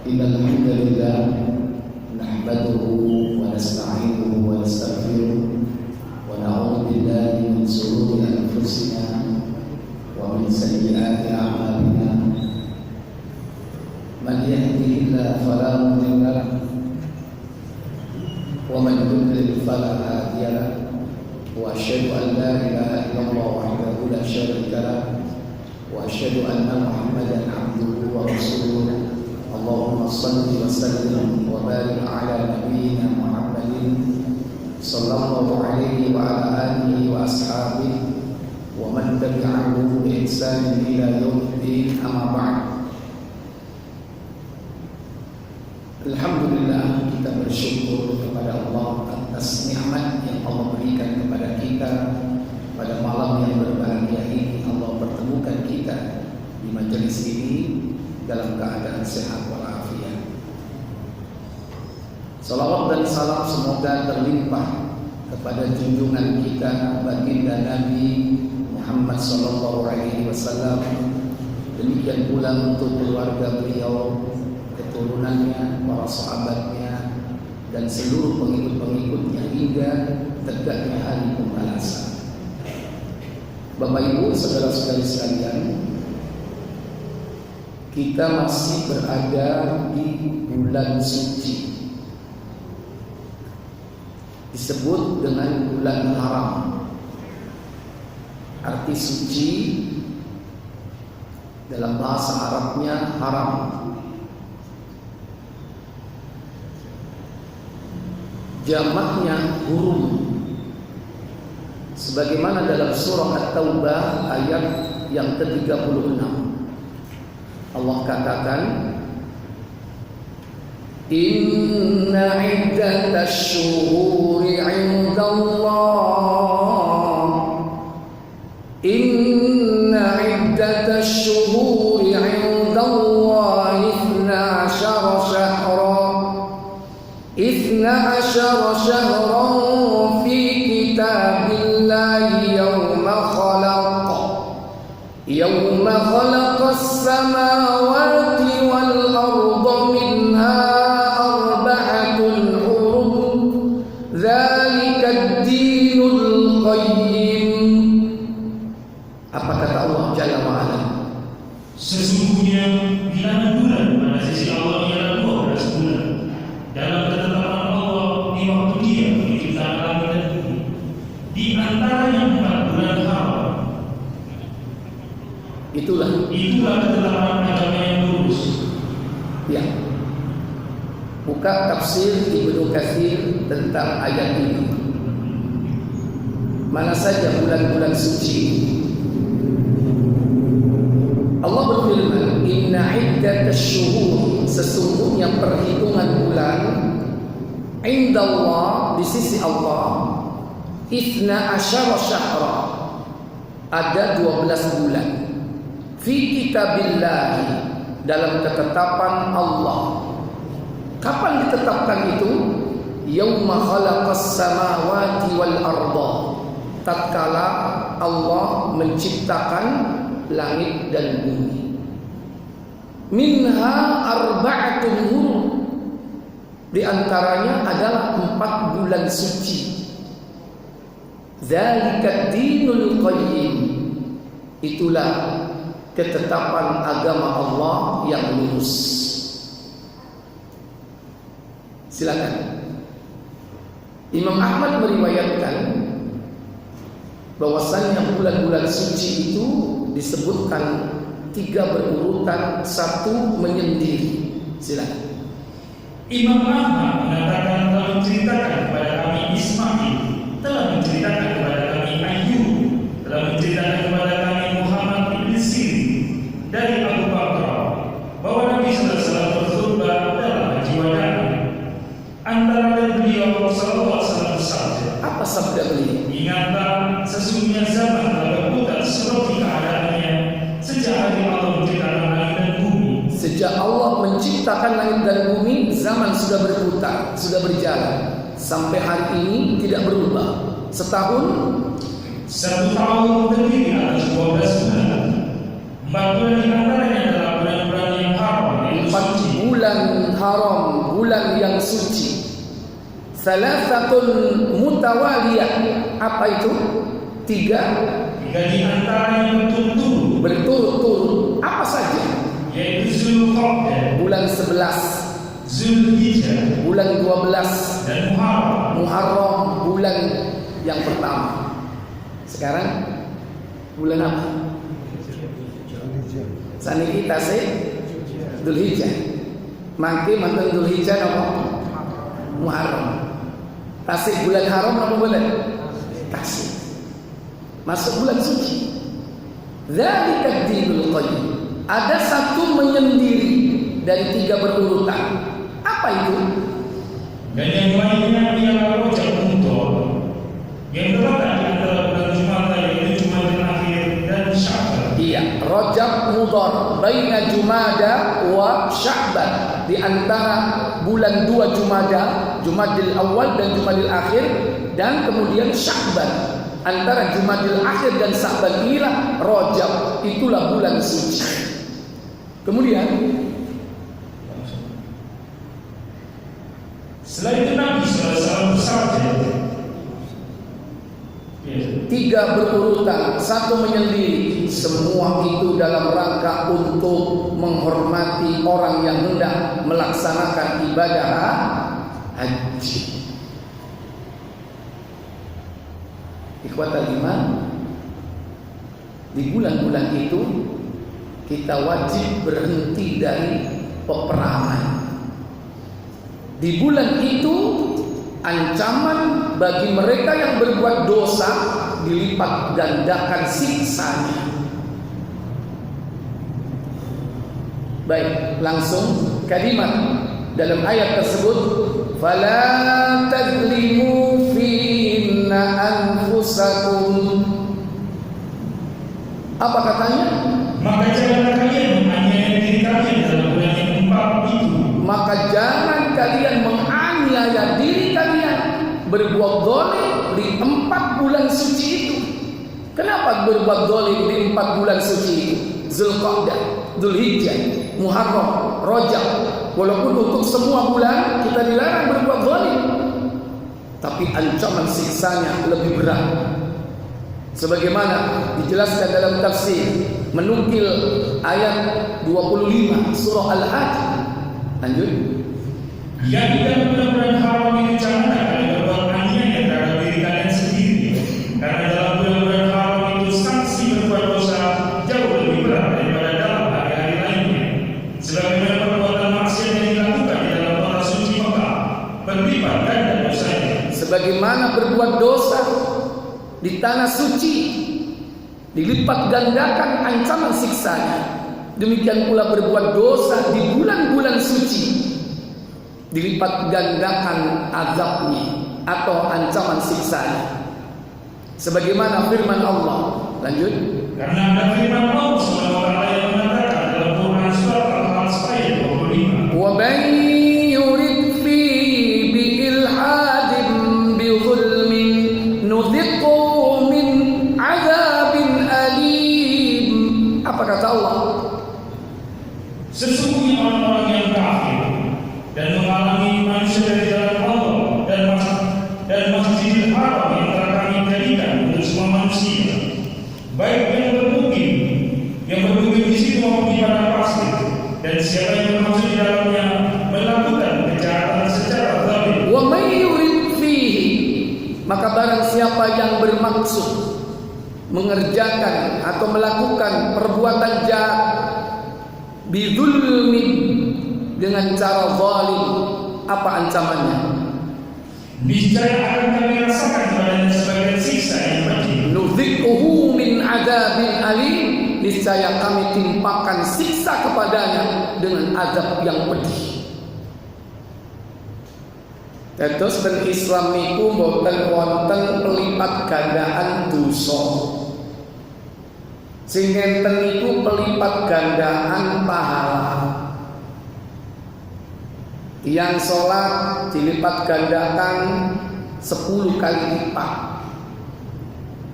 Innal hamdalillah nahmaduhu wa nasta'inuhu wa nastaghfiruh wa na'udzu billahi min shururi anfusina wa min sayyiati a'malina. Man yahdihillahu fala mudilla lahu wa man yudlil fala hadiya lahu. Wa asyhadu an la ilaha illallah wahdahu la syarika lahu wa asyhadu anna Muhammadan 'abduhu wa rasuluh. Allahumma salli wa sallim wa barik ala nabiyyina Muhammadin sallallahu alaihi wa ala alihi wa ashabihi wa man tabi'ahu bi ihsan ila yaumiddin, amma ba'd. Alhamdulillah, kita bersyukur kepada Allah atas nikmat yang Allah berikan kepada kita pada malam yang berbahagia ini. Allah pertemukan kita di majelis ini dalam keadaan sehat walafiat. Salawat dan salam semoga terlimpah kepada junjungan kita baginda Nabi Muhammad sallallahu alaihi wasallam. Demikian pula untuk keluarga beliau, keturunannya, para sahabatnya, dan seluruh pengikut-pengikutnya hingga tegaknya hari pembalasan. Bapak Ibu, saudara-saudari sekalian, kita masih berada di bulan suci, disebut dengan bulan haram. Arti suci dalam bahasa Arabnya haram. Jamaknya hurum. Sebagaimana dalam surah At-Taubah ayat yang ke-36. Allah katakan, Inna iddatash syuhuri 'indallah Inna iddatash syuhuri 'indallah 12 syahran fi kitabillahi yawma khalaqas samawati wal arda minha arba'atun hurum dzalika ad-dinul qayyim. Apa kata Allah Jalla wa Ala? Sesungguhnya bilangan bulan pada sisi Allah ialah 12 bulan. Dalam ketetapan Allah di waktu Dia menciptakan langit dan bumi. Di antaranya 4 bulan haram. Itulah ketetapan agama yang lurus. Ya. Buka tafsir Ibnu Katsir tentang ayat ini. Mana saja bulan-bulan suci. Allah berfirman, Inna iddatash syuhur, sesungguhnya perhitungan bulan, indallah, di sisi Allah, 12 syahra, ada 12 bulan. Fi kitabillahi, dalam ketetapan Allah. Kapan ditetapkan itu? Yauma khalaqas samawati wal arda, tatkala Allah menciptakan langit dan bumi. Minha arba'atun hurum, di antaranya adalah 4 bulan suci. Dzalika ad-dinul qayyim, itulah ketetapan agama Allah yang lurus. Silakan. Imam Ahmad meriwayatkan bahwasannya bulan-bulan suci itu disebutkan 3 berurutan, 1 menyendiri. Silakan. Imam Ahmad mengatakan telah menceritakan kepada kami Ismail, telah menceritakan kepada kami Ayyub, telah menceritakan kepada kami Muhammad bin Sirin dari Abu Bakar bahwa Nabi sallallahu alaihi wasallam berkhutbah dalam haji wada. Antara lain beliau sallallahu alaihi wasallam bersabda, Apa sabda beliau? Ingatlah, sesungguhnya zaman telah berputar seperti keadaannya sejak hari Allah menciptakan langit dan bumi. Sejak Allah menciptakan langit dan bumi, zaman sudah berputar, sudah berjalan. Sampai hari ini tidak berubah. Setahun, 1 tahun terdiri atas 12 bulan. 4 bulan di antaranya adalah bulan-bulan yang haram, yaitu 4 bulan Muharram, bulan yang suci. Salasatun mutawaliyah. Apa itu? Tiga di antara yang berturut-turut. Apa saja? Yaitu Zulqa'dah, bulan 11, Zulhijjah, bulan 12, dan Muharram, bulan yang pertama. Sekarang bulan apa? Sani kita sih Dzulhijjah. Mangke mantan Dzulhijjah apa? Muharram. Tasik bulan haram apa bulan? Tasik. Masuk bulan suci. Dzalika dinul qayyim. Ada satu menyendiri dari tiga berurutan. Apa itu? Dan yang lainnya ialah Rajab Mudhar, yang terletak di antara bulan Jumada, yaitu Jumadil Akhir dan Sya'ban. Iya, Rajab Mudhar baina Jumada wa Sya'ban, di antara bulan 2 Jumada, Jumadil Awal dan Jumadil Akhir, dan kemudian Sya'ban. Antara Jumadil Akhir dan Sya'ban inilah Rajab, itulah bulan suci. Kemudian setelah itu Nabi SAW bersabda, tiga berurutan, satu menyendiri. Semua itu dalam rangka untuk menghormati orang yang hendak melaksanakan ibadah haji. Ikhwatal iman, di bulan-bulan itu kita wajib berhenti dari peperangan. Di bulan itu ancaman bagi mereka yang berbuat dosa dilipat gandakan siksanya. Baik, langsung kalimat dalam ayat tersebut, fala tazlimu finna anfusakum. Apa katanya? Maka jangan kalian menganiaya diri kalian dalam bulan yang keempat itu. Maka jangan kalian menganiaya diri kalian berbuat zalim di 4 bulan suci itu. Kenapa berbuat zalim di 4 bulan suci itu? Zulqa'dah, Dzulhijjah, Muharram, Rajab. Walaupun untuk semua bulan kita dilarang berbuat zalim, tapi ancaman siksanya lebih berat. Sebagaimana dijelaskan dalam tafsir menukil ayat 25 surah Al-Hajj. Lanjut. Yang di dalam bulan-bulan haram itu janganlah kalian berbuat aniaya terhadap diri kalian sendiri, karena dalam bulan-bulan haram itu sanksi berbuat dosa jauh lebih berat daripada dalam hari-hari lainnya. Sebagaimana perbuatan maksiat yang dilakukan di dalam kota suci Mekah berlipat ganda dosanya. Sebagaimana berbuat dosa di tanah suci dilipat gandakan ancaman siksanya, demikian pula berbuat dosa di bulan-bulan suci dilipat gandakan azabnya atau ancaman siksanya. Sebagaimana firman Allah. Lanjut. Karena ada firman Allah SWT yang mengatakan dalam Quran surat Al-Hajj ayat 25, wa man yurid fi bi ilhadin bi zulmin nudhiqhu min azabin alim. Apa kata Allah? sesungguhnya orang-orang yang kafir dan menghalangi manusia dari jalan Allah dan Masjidil Haram yang telah kami jadikan untuk semua manusia, baik yang bermukim di situ maupun di padang pasir, dan siapa yang bermaksud di dalamnya melakukan kejahatan secara zalim. Wa may yurid fihi, maka barang siapa yang bermaksud mengerjakan atau melakukan perbuatan jahat bidzulmin, dengan cara zalim, apa ancamannya? Niscaya akan kami rasakan kepadanya sebagai siksa yang pedih. Nudhiquhu min adzabin alim, niscaya kami timpakan siksa kepadanya dengan azab yang pedih. Terus ben Islam niku mboten wonten pelipat gandaan dosa. Sing enten niku pelipat gandaan pahala. Yang sholat dilipat gandakan 10 kali lipat.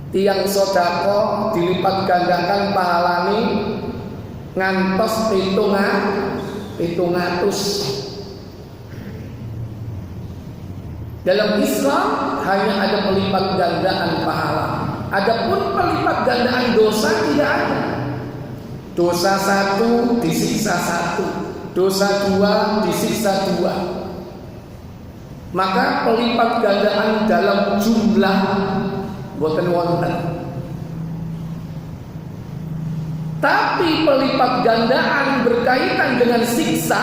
Tiang sodako dilipat gandakan pahalani ngantos 700. Dalam Islam hanya ada pelipat gandaan pahala. Adapun pelipat gandaan dosa tidak ada. Dosa satu disiksa satu, dosa dua disiksa dua. Maka pelipat gandaan dalam jumlah boten wonten. Tapi pelipat gandaan berkaitan dengan siksa,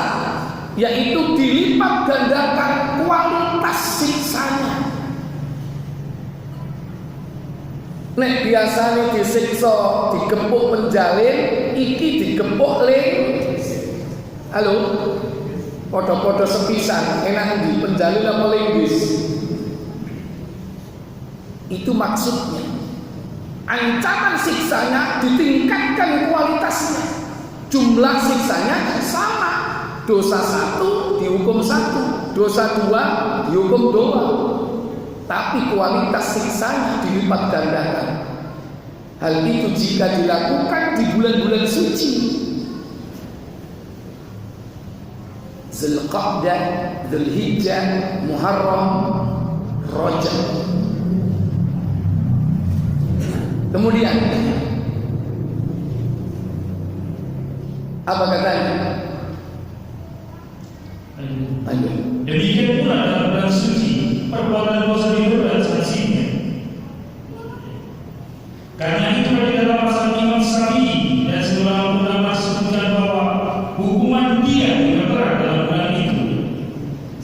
yaitu dilipat gandakan kualitas siksanya. Nek biasanya disiksa digempuk penjalin, iki digempuk ling. Halo, podo-podo sepisan, enak di penjalin apa linggis? Itu maksudnya. Ancaman siksanya ditingkatkan kualitasnya. Jumlah siksanya sama. Dosa satu dihukum satu, dosa dua dihukum dua. Tapi kualitas siksanya dilipat gandakan. Hal itu jika dilakukan di bulan-bulan suci. Zulqa'dah, Dzulhijjah, Muharram, Rajab. Kemudian apa katanya? Lanjut. Demikian pula dalam bulan suci, perbuatan dosa diberat sanksinya. Karena itu di dalam pasal Imam Syafi'i dan seluruh ulama sebutkan bahwa hukuman dia diperberat dalam bulan itu.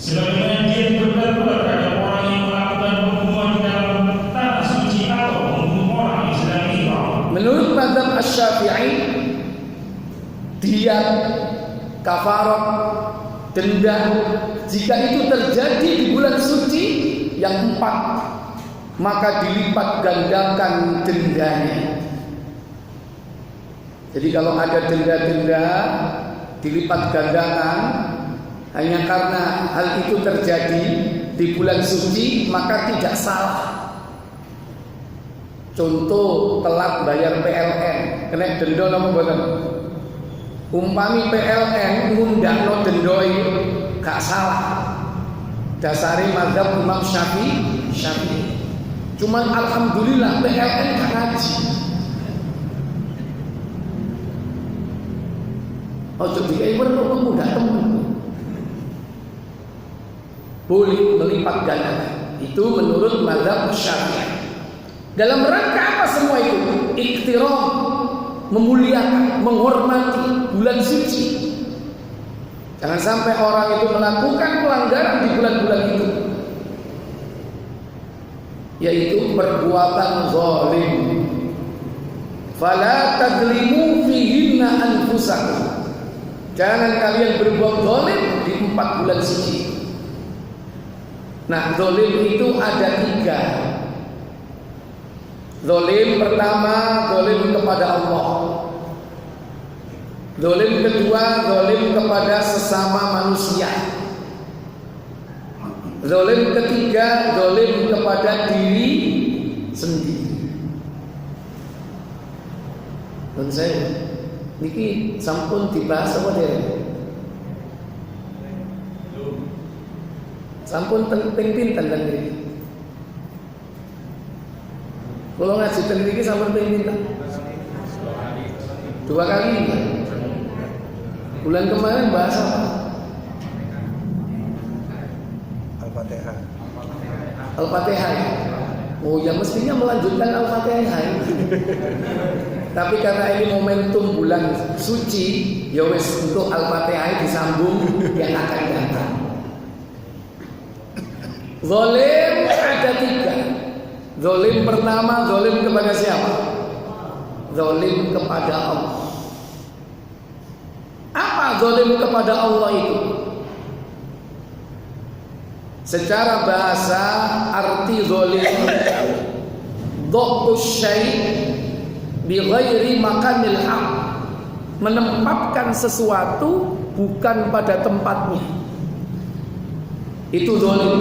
Sebagaimana dia diperberat pula terhadap orang yang melakukan pembunuhan di dalam tanah suci atau membunuh orang yang sedang ihram. Menurut mazhab Asy-Syafi'i, dia kafarat, denda, jika itu terjadi di bulan suci yang 4, maka dilipat gandakan dendanya. Jadi kalau ada denda-denda dilipat gandakan hanya karena hal itu terjadi di bulan suci, maka tidak salah. Contoh telat bayar PLN, kena denda napa mboten? Umpami PLN ngundakno dendoi gak salah. Dasari mazhab Imam Syafi'i. Cuman alhamdulillah PLN gak ngaji. Ojo dikai weruh mudah temen. Boleh melipat gandakan. Itu menurut mazhab Syafi'i. Dalam rangka apa semua itu? Iktiram, memuliakan, menghormati bulan suci. Jangan sampai orang itu melakukan pelanggaran di bulan-bulan itu, yaitu perbuatan zalim. Fala tadzlimu fihinna anfusakum. Jangan kalian berbuat zalim di 4 bulan suci. Nah, zalim itu ada 3. Zalim pertama, zalim kepada Allah. Zalim kedua, zalim kepada sesama manusia. Zalim ketiga, zalim kepada diri sendiri. Dan saya niki sampun dibahas apa deh? Sampun penting pinten ten niki. Kalau ngaji ten niki sampun penting pinten? 2 kali. Bulan kemarin bahas apa? Al-Fatihah. Al-Fatihah. Oh ya, mestinya melanjutkan Al-Fatihah. Tapi karena ini momentum bulan suci, ya wes untuk Al-Fatihah disambung yang akan datang. Zalim ada 3. Zalim pertama, zalim kepada siapa? Zalim kepada Allah. Apa zalim kepada Allah itu? Secara bahasa arti zalim dhabtus syai' bi ghairi makanil haq, menempatkan sesuatu bukan pada tempatnya. Itu zalim.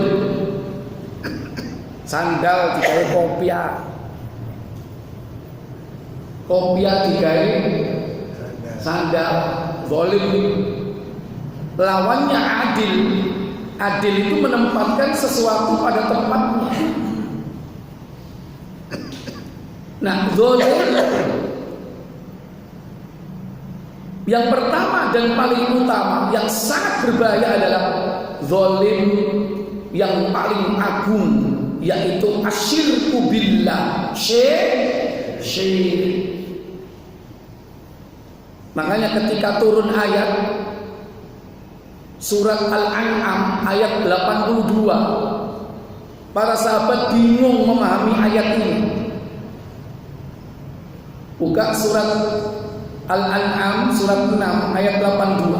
Sandal digawe kopiah. Kopiah digawe sandal. Zalim. Lawannya adil. Adil itu menempatkan sesuatu pada tempatnya. Nah, zalim yang pertama dan paling utama yang sangat berbahaya adalah zalim yang paling agung, yaitu asyirku billah, syirik. Makanya ketika turun ayat surat Al-An'am ayat 82, para sahabat bingung memahami ayat ini. Buka surat Al-An'am surat 6 ayat 82.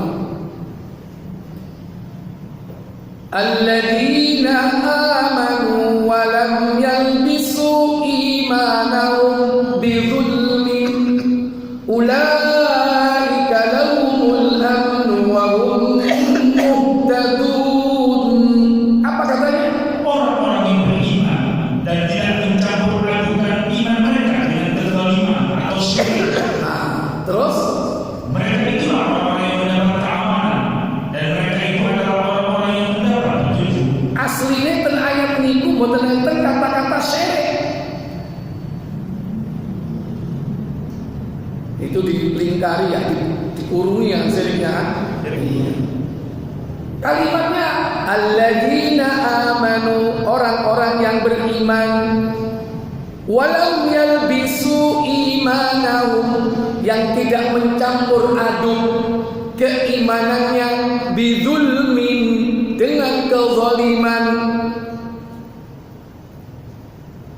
Alladzina amanu wa lam yalbisu imanahum bidzulmin ulaika lahumul amnu wa hum muhtadun. Apa katanya? Orang-orang yang beriman dan tidak mencampur adukan iman mereka dengan kezaliman atau syirik. Terus Mereka itulah orang-orang yang mendapat keamanan, dan mereka itu adalah orang-orang yang mendapat petunjuk. aslinya ten ayat niku boten enten kata-kata syirik. Itu dilingkari ya, dikurungi ya syiriknya. Kalimatnya alladzina amanu, orang-orang yang beriman, walam yalbisu imanahum, yang tidak mencampur aduk keimanannya bidzulmin, dengan kezaliman.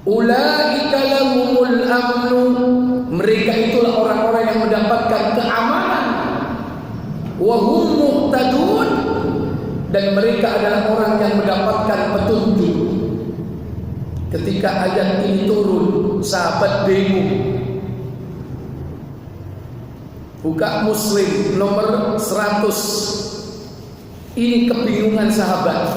Ulaika lahumul amnu, mereka itulah orang-orang yang mendapatkan keamanan. Wa hum muhtadun, dan mereka adalah orang yang mendapatkan petunjuk. Ketika ayat ini turun, sahabat bingung. Buka Muslim nomor 100. Ini kebingungan sahabat.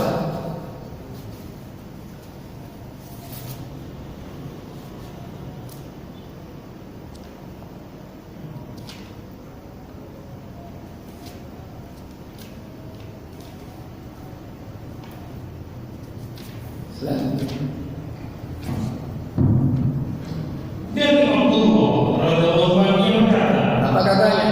Dari Abdullah radhiyallahu anhu berkata, Apa katanya?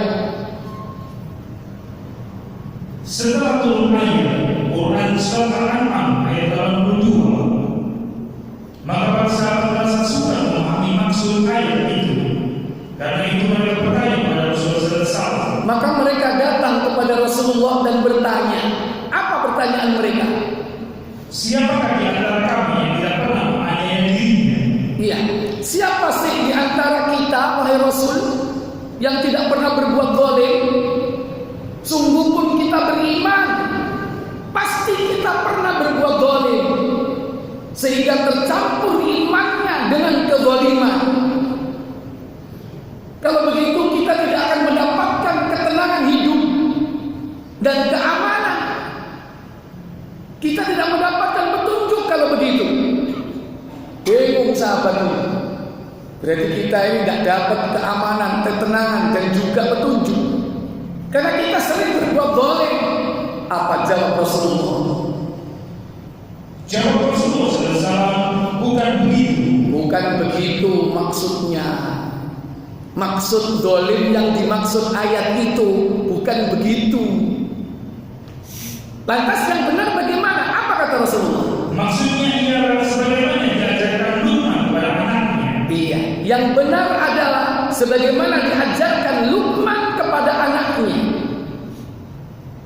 setelah turun ayat Quran surat Al-An'am ayat 82, maka para sahabat merasa sukar memahami maksud ayat itu. Karena itu mereka bertanya kepada Rasulullah SAW. Maka mereka datang kepada Rasulullah dan bertanya. Apa pertanyaan mereka? Siapakah di antara kami yang tidak pernah menganiaya dirinya? Iya, siapa sih di antara kita, wahai Rasul, yang tidak pernah berbuat zalim? Sungguh pun kita beriman, pasti kita pernah berbuat zalim, sehingga tercampur imannya dengan kezaliman. Kalau begitu kita tidak akan mendapatkan ketenangan hidup dan keamanan. Kita tidak mendapatkan petunjuk kalau begitu. Bingung sahabat ini. Berarti kita ini tidak dapat keamanan, ketenangan dan juga petunjuk. Karena kita sering berbuat zalim. Apa jawab Rasulullah? Jawab Rasulullah SAW, bukan begitu. Bukan begitu maksudnya. Maksud zalim yang dimaksud ayat itu bukan begitu. Lantas yang benar bagaimana? Apa kata Rasulullah? Maksudnya ialah sebagaimana diajarkan Luqman kepada anaknya. Iya, yang benar adalah sebagaimana diajarkan Luqman kepada anaknya.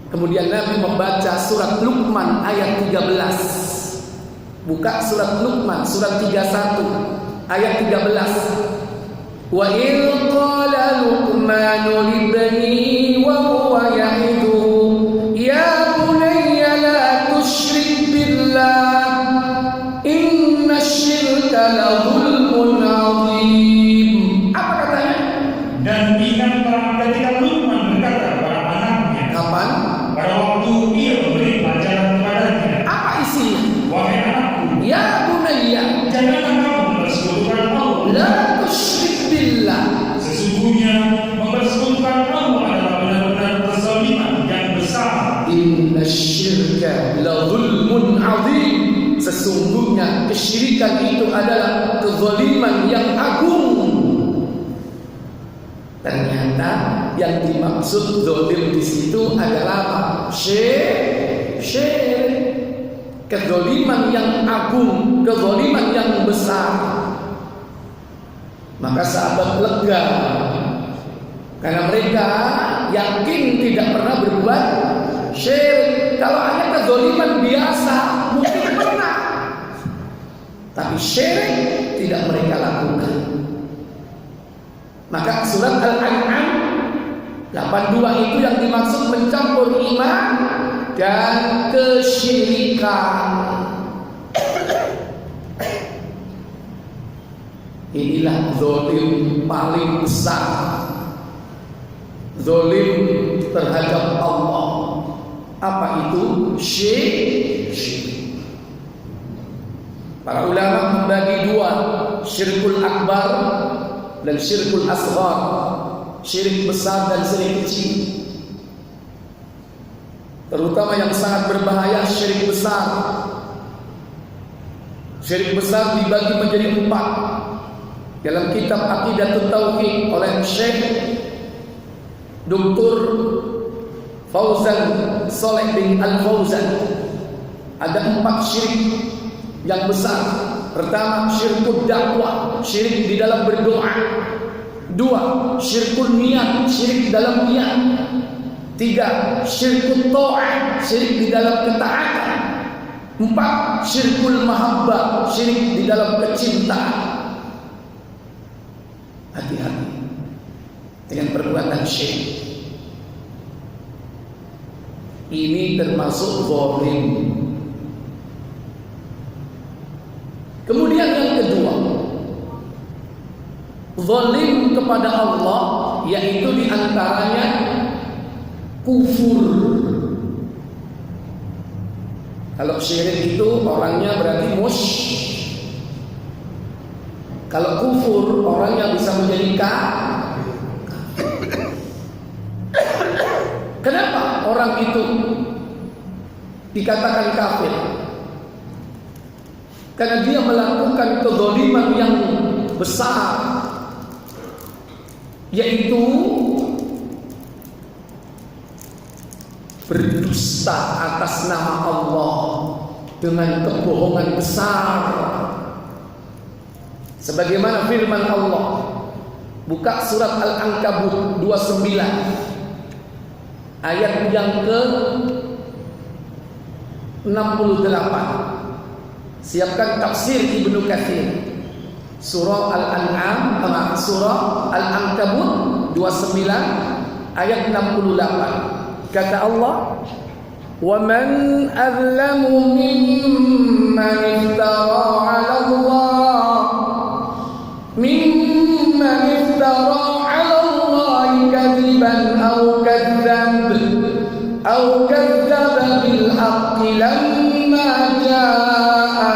Kemudian Nabi membaca surat Luqman ayat 13. Buka surat Luqman surat 31 ayat 13. Wa il qala Luqmanu libni wa huwa ya'iduhu ya bunayya la tusyrik billah inna syirka la zulmun 'adzim. Apa katanya? Dan ingatlah ketika Luqman berkata kepada anaknya. Kapan? Pada waktu ia memberi pelajaran kepadanya. Apa isinya? Wahai anakku, Ya bunayya janganlah kamu mempersekutukan Allah. la tusyrik billah. Sesungguhnya mempersekutukan Allah adalah inna syirka la zulmun azim. Sesungguhnya kesyirikan itu adalah kezaliman yang agung. Ternyata yang dimaksud zalim di situ adalah syirik. Kezaliman yang agung, kezaliman yang besar. Maka sahabat lega karena mereka yakin tidak pernah berbuat syirik. Kalau hanya kezaliman biasa mungkin pernah, tapi syirik tidak mereka lakukan. Maka surat Al-An'am 82 itu yang dimaksud mencampur iman dan kesyirikan. Inilah zalim paling besar, zalim terhadap Allah. Apa itu? Syirik. Para ulama membagi dua, syirkul akbar dan syirkul asghar. Syirik besar dan syirik kecil. Terutama yang sangat berbahaya syirik besar. Syirik besar dibagi menjadi 4 dalam kitab Aqidatut Tauhid oleh Syekh Dr. Fauzan Saleh bin Al-Fauzan. Ada 4 syirik yang besar. Pertama, syirkul dakwah, syirik di dalam berdoa. 2, syirkul niat, syirik dalam niat. 3, syirkul ta'ah, syirik di dalam ketaatan. 4, syirkul mahabbah, syirik di dalam kecintaan. Hati-hati dengan perbuatan syirik. Ini termasuk zalim. Kemudian yang kedua, zalim kepada Allah, yaitu diantaranya kufur. Kalau syirik itu orangnya berarti musyrik. Kalau kufur orangnya bisa menjadi kafir. Kenapa orang itu dikatakan kafir? Karena dia melakukan kezaliman yang besar, yaitu berdusta atas nama Allah dengan kebohongan besar. Sebagaimana firman Allah, buka surat Al-Ankabut 29 ayat yang ke-68. Siapkan tafsir Ibnu Katsir. Surah Al-An'am, surah Al-Ankabut 29 ayat 68. Kata Allah, "Wa man azlamu mimman iftara 'ala Allah kadiban aw kadzdzaba bil haqqi lamma jaa'a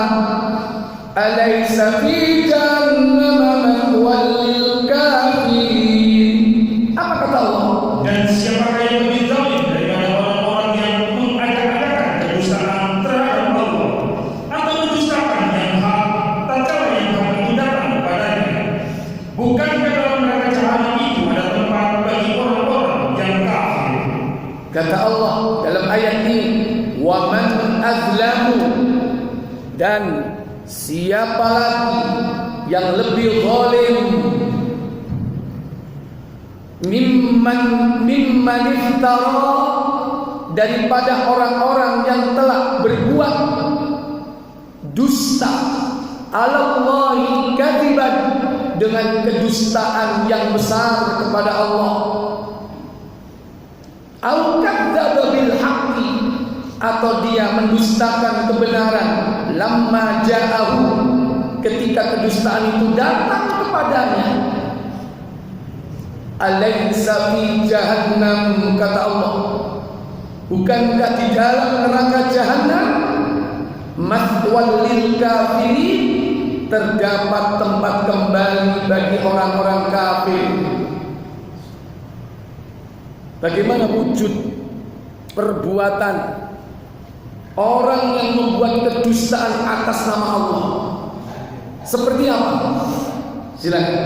alaysa fi jahannama mathwal lil kafirin." Apa kata Allah? Dan siapakah yang lebih zalim daripada orang-orang yang mengadakan kedustaan terhadap Allah atau mendustakan yang hak tatkala yang hak itu datang kepadanya? Bukankah dalam neraka jahanam itu ada tempat bagi orang-orang yang kafir? Kata Allah dalam ayat ini, "Wa man azlamu," dan siapa lagi yang lebih zalim mimman iftara, daripada orang-orang yang telah berbuat dusta, alallahi kadziban, dengan kedustaan yang besar kepada Allah, au kadzdzaba bil haqqi, atau dia mendustakan kebenaran, lamma ja'ahu, ketika kedustaan itu datang kepadanya. Alaysa fi jahannam, kata Allah, bukankah di dalam neraka jahanam mathwal lil kafirin, terdapat tempat kembali bagi orang-orang kafir. Bagaimana wujud perbuatan orang yang membuat kedustaan atas nama Allah. Seperti apa? Silakan.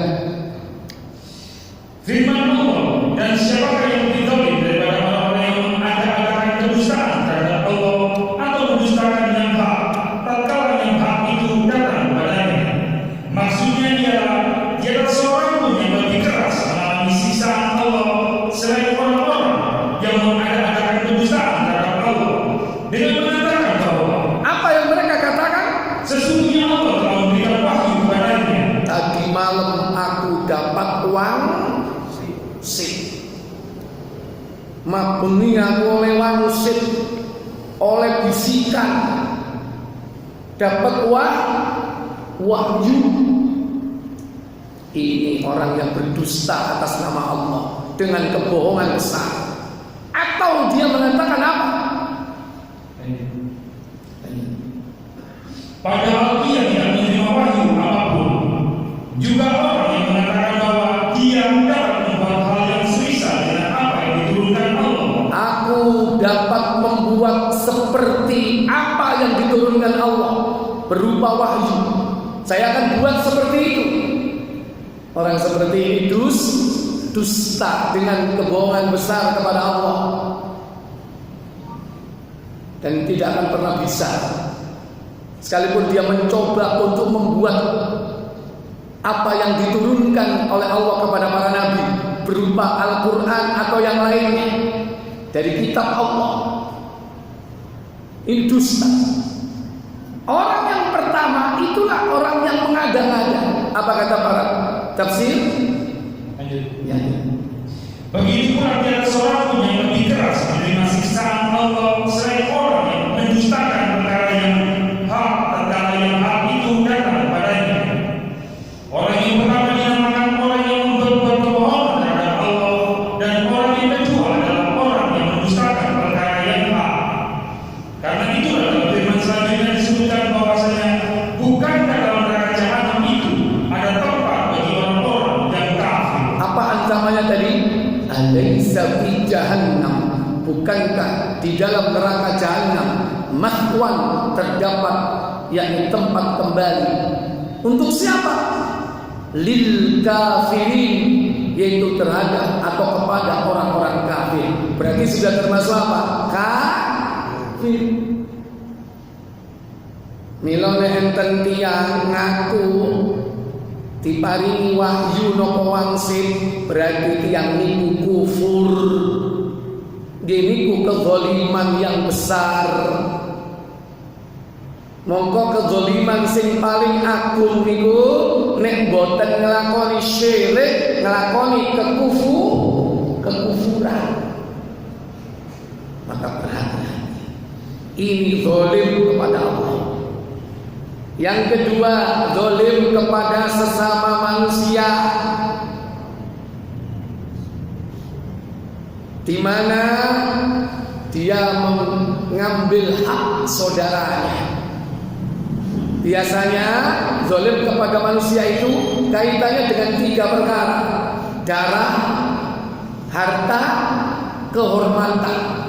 Firman Allah, dan siapakah yang lebih zalim daripada orang-orang yang mengada-adakan kedustaan terhadap Allah atau mendustakan yang hak tatkala yang hak itu datang kepadanya. Maksudnya ialah seorang pun yang lebih keras mengalami siksaan Allah selain orang-orang yang mengada-adakan kedustaan terhadap Allah dengan mengatakan bahwa Apa yang mereka katakan? sesungguhnya Allah telah memberikan wahyu kepadanya. Tadi malam aku dapat uang sip. Mabeni aku oleh wangsit, oleh bisikan, dapat wahyu. Ini orang yang berdusta atas nama Allah dengan kebohongan besar. Atau dia mengatakan apa? Padahal dia tidak menerima wahyu apapun. Juga orang yang mengatakan bahwa dia dapat membuat hal yang semisal dengan apa yang diturunkan Allah. Aku dapat membuat seperti apa yang diturunkan Allah berupa wahyu. Saya akan buat seperti itu. Orang seperti ini dusta dengan kebohongan besar kepada Allah, dan tidak akan pernah bisa. Sekalipun dia mencoba untuk membuat apa yang diturunkan oleh Allah kepada para nabi berupa Al-Quran atau yang lainnya dari kitab Allah, ini dusta. Orang yang pertama itulah orang yang mengada-ngada. Apa kata para tafsir? Ya. Begitu pula tiada seorang pun yang lebih keras menerima siksaan Allah selain orang yang mendustakan perkara yang hak tatkala yang hak itu datang kepadanya. Orang yang pertama dinamakan orang yang berbuat kebohongan terhadap Allah, dan orang yang kedua adalah orang yang mendustakan perkara yang hak. Karena itulah dalam firman selanjutnya disebutkan bahwasanya bukankah dalam neraka jahanam itu ada tempat bagi orang-orang yang kafir. Apa ancamannya tadi? Alaysa fi jahannam, bukankah di dalam neraka jahanam mahwan terdapat, yakni tempat kembali untuk siapa? Lil kafirin, yaitu terhadap atau kepada orang-orang kafir. Berarti sudah termasuk apa? Kafir. Milone enten tiyang ngaku diparingi wahyu napa wangsit, berarti tiyang niku kufur. Niku kezaliman yang besar. Mongko kezaliman sing paling agung niku nek boten nglakoni syirik, nglakoni kekufuran. Maka perhatian. Ini zalim kepada Allah. Yang kedua, zalim kepada sesama manusia, di mana dia mengambil hak saudaranya. Biasanya zalim kepada manusia itu kaitannya dengan 3 perkara: darah, harta, kehormatan.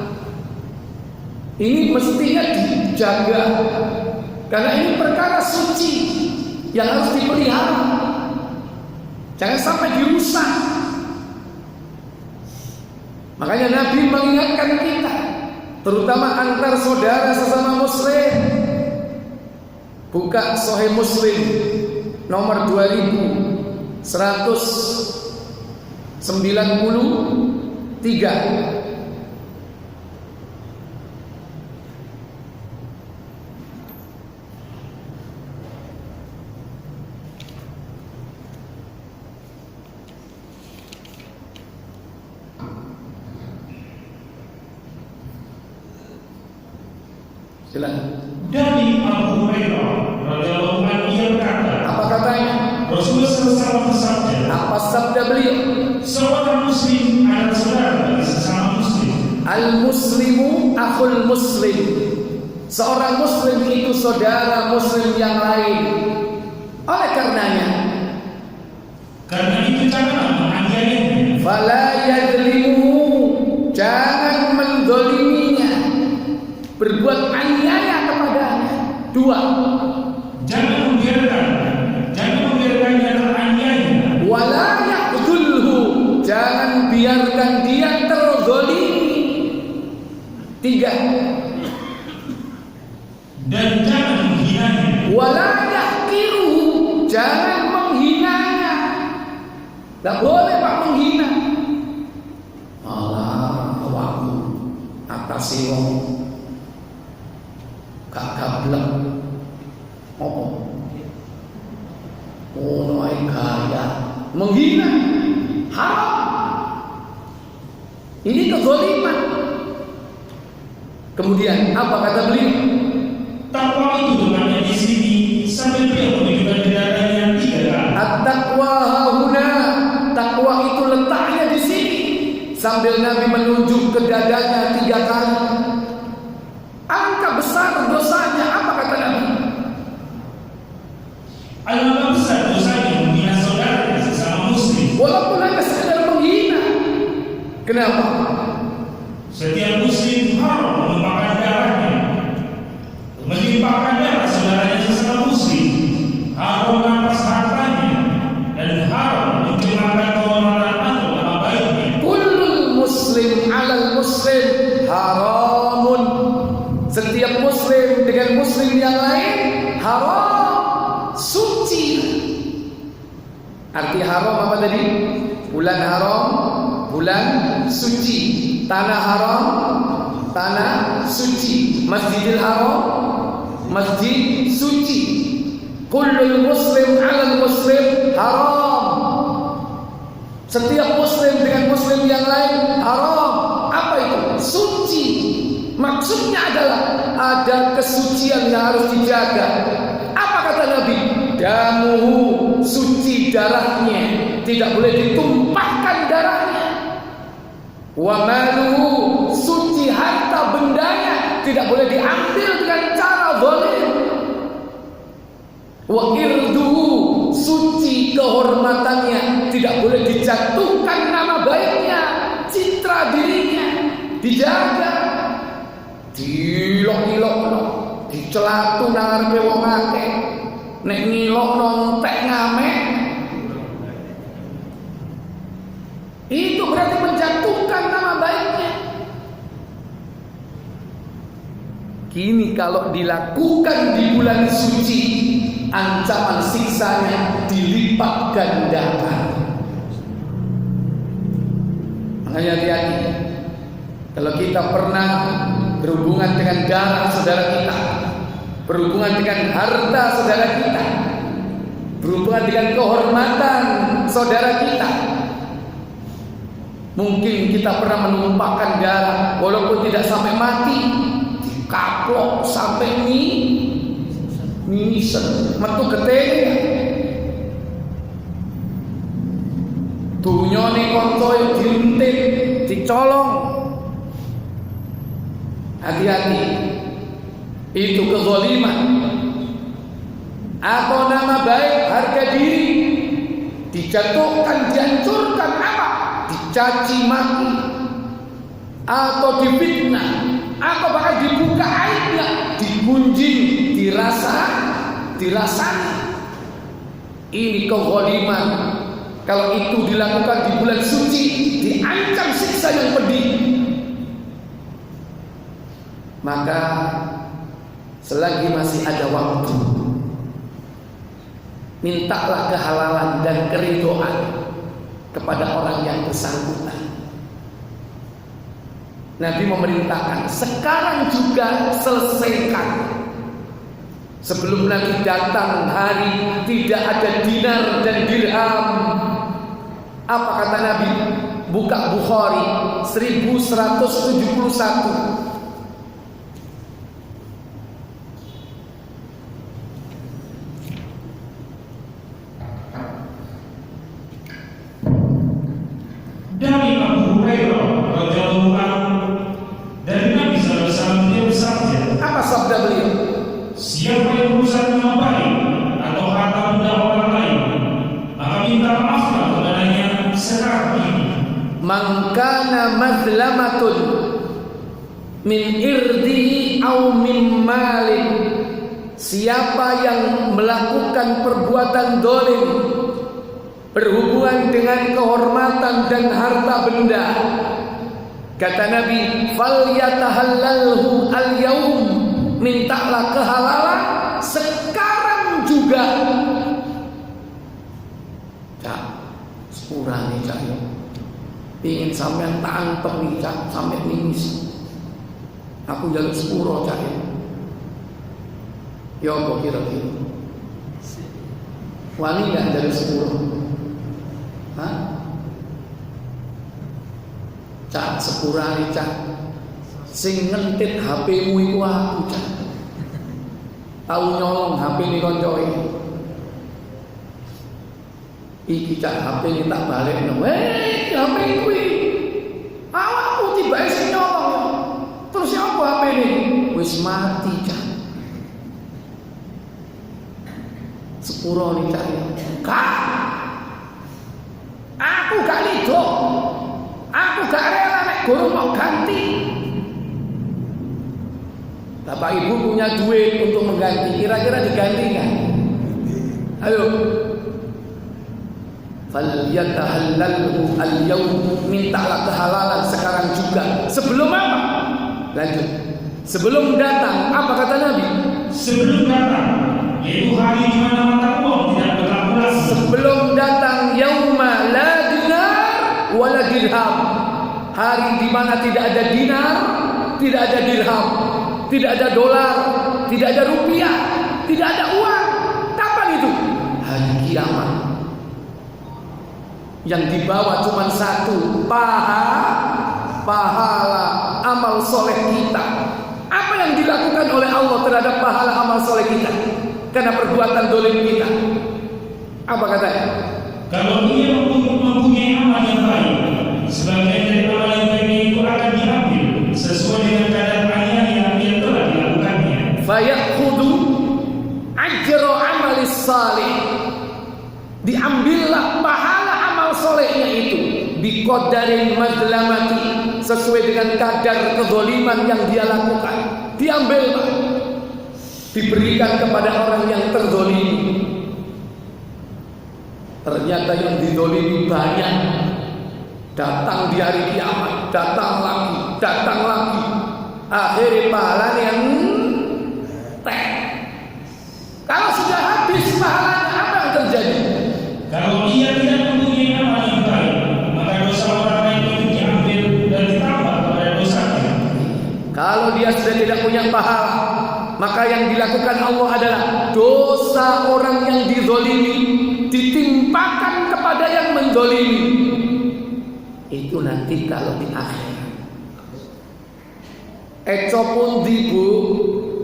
Ini mestinya dijaga, karena ini perkara suci yang harus dipelihara. Jangan sampai dirusak. Makanya Nabi mengingatkan kita, terutama antar saudara sesama muslim. Buka Sahih Muslim nomor 2193. Silakan. Dari Abu Hurairah radhiyallahu anhu ia berkata, Apa katanya? Rasulullah SAW bersabda, Apa sabda beliau? seorang muslim adalah saudara bagi sesama muslim. Al-muslimu akhul muslim. Seorang muslim itu saudara muslim yang lain. Oleh karenanya, Karena itu janganlah menganiayanya. fala yadlimuhu, jangan mendoliminya. berbuat aniaya kepadanya. Dua, jangan membiarkannya teraniaya. wala yaqtulhu, jangan biarkan dia terzalimi. Tiga, dan jangan menghinanya. wala yahqiruhu, jangan menghinanya. Tidak boleh Pak menghina. Malah waktu atasi wong gak gablek. Oh, mulai kaya menghina, haram. Ini kezaliman. Kemudian apa kata beliau? Takwa itu letaknya di sini sambil dia menunjukkan dadanya 3 kali. At-taqwa hahuna, takwa itu letaknya di sini. Sambil Nabi menunjuk ke dadanya 3 kali. Angka besar dosanya, apa kata Nabi? Alangkah besar dosanya menghina saudara sesama muslim. Walaupun hanya sekedar menghina. Kenapa? Setiap muslim haram menumpahkan darahnya, menimpahkan darah saudaranya sesama muslim, haram merampas hartanya, dan haram mencemarkan kehormatan atau nama baiknya. Kullul muslim alal muslim haramun. Setiap muslim dengan muslim yang lain haram, suci. Arti haram apa tadi? Bulan haram, bulan suci. Tanah haram, tanah suci. Masjidil haram, masjid suci. Kullul muslim alal muslim haram. Setiap muslim dengan muslim yang lain haram. Apa itu? Suci. Maksudnya adalah ada kesucian yang harus dijaga. Apa kata Nabi? Damuhu, suci darahnya, tidak boleh ditumpahkan darahnya. Wa maluhu, suci harta bendanya, tidak boleh diambil dengan cara zalim. Wa irduhu, suci kehormatannya, tidak boleh dijatuhkan nama baiknya, citra dirinya dijaga. Dilok-ilokno, dicelatu nang ngarepe wong akeh. Nek ngilokno entek ngamek, itu berarti menjatuhkan nama baiknya. Kini kalau dilakukan di bulan suci, ancaman siksanya dilipat gandakan. Makanya hati-hati. Kalau kita pernah berhubungan dengan darah saudara kita, berhubungan dengan harta saudara kita, berhubungan dengan kehormatan saudara kita, mungkin kita pernah menumpahkan darah, walaupun tidak sampai mati, dikaplok sampai misen, metu getene. Dunyane kanca diuntik, dicolong. Hati-hati, itu kezaliman. Atau nama baik, harga diri dijatuhkan, dihancurkan. Apa? Dicaci maki, atau difitnah, atau bahkan dibuka aibnya, digunjing, dirasani. Ini kezaliman. Kalau itu dilakukan di bulan suci, diancam siksa yang pedih. Maka selagi masih ada waktu, mintalah kehalalan dan keridhaan kepada orang yang bersangkutan. Nabi memerintahkan sekarang juga selesaikan. Sebelum Nabi datang hari tidak ada dinar dan dirham. Apa kata Nabi? Buka Bukhari 1171. Dari Abu Hurairah radhiyallahu anhu, dari Nabi sallallahu alaihi wasallam, dia bersabda, Apa sabda beliau? siapa yang merusak nama baik atau harta benda orang lain, maka minta maaflah kepadanya sekarang ini. Man kana mazlamatun min irdihi au mim malin, siapa yang melakukan perbuatan dolim berhubungan dengan kehormatan dan harta benda, kata Nabi, falyatahallalhu al-yaum, mintalah kehalalan sekarang juga. Cak, sepura nih cak, ingin sampean tak antep nih cak, sampai nangis. Aku jaluk sepuro cak. Ya apa kira-kira? Wani gak jaluk sepuro? Hah? Cak, sepura nih cak, sing ngentit HP-mu iku aku cak. Tahu nyolong HP ni koncoe. Iki cak HP ni tak balik no. HP kuwi. Awakmu tiba sing nyolong. Terus apa HP ni? Wis mati cak. Sepuro ni cak. Kak. Aku gak lido. Aku gak rela nek guru mau ganti. Bapak ibu punya duit untuk mengganti, kira-kira diganti kan? Ayo. Falyatahallalhu al-yawm, mintalah kehalalan sekarang juga. Sebelum apa? Lanjut. Sebelum datang, apa kata Nabi? Sebelum datang, yaitu hari di mana mata uang tidak berlaku lagi. Sebelum datang yauma la dinar wala dirham, hari di mana tidak ada dinar, tidak ada dirham, tidak ada dolar, tidak ada rupiah, tidak ada uang. Kapan itu? Hari kiamat. Yang dibawa cuma satu, pahala amal soleh kita. Apa yang dilakukan oleh Allah terhadap pahala amal soleh kita karena perbuatan dolim kita? Apa katanya? Kalau dia mempunyai amal yang baik, sebagian dari amal yang baik itu akan diambil sesuai dengan kadar yang telah dilakukannya. Fayakhudhu ajra amalis salih, diambillah pahala amal solehnya itu biqadarin madlamati, sesuai dengan kadar kezaliman yang dia lakukan, diambil, diberikan kepada orang yang terzalimi. Ternyata yang dizalimi banyak, datang di hari kiamat, datang lagi, akhirnya pahalanya yang kalau sudah habis pahalanya, apa yang terjadi? Kalau dia tidak mempunyai amal yang baik, maka dosa orang lain itu diambil dan ditambah kepada dosanya. Kalau dia sudah tidak punya pahala, maka yang dilakukan Allah adalah dosa orang yang dizalimi ditimpakan kepada yang menzalimi. Itu nanti kalau di akhir. Eco pun